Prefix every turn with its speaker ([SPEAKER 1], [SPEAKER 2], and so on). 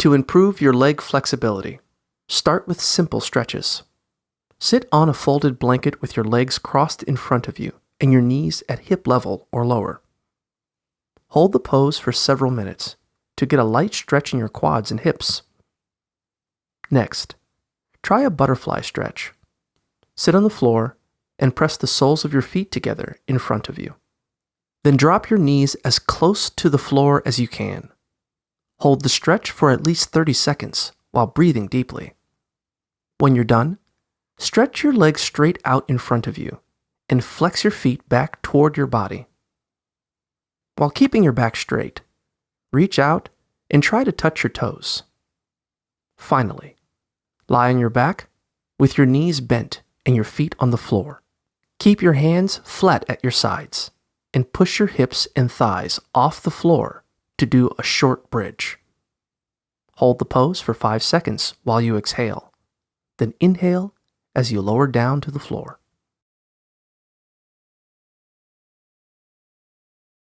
[SPEAKER 1] To improve your leg flexibility, start with simple stretches. Sit on a folded blanket with your legs crossed in front of you and your knees at hip level or lower. Hold the pose for several minutes to get a light stretch in your quads and hips. Next, try a butterfly stretch. Sit on the floor and press the soles of your feet together in front of you. Then drop your knees as close to the floor as you can. Hold the stretch for at least 30 seconds while breathing deeply. When you're done, stretch your legs straight out in front of you and flex your feet back toward your body. While keeping your back straight, reach out and try to touch your toes. Finally, lie on your back with your knees bent and your feet on the floor. Keep your hands flat at your sides and push your hips and thighs off the floor to do a short bridge. Hold the pose for 5 seconds while you exhale, then inhale as you lower down to the floor.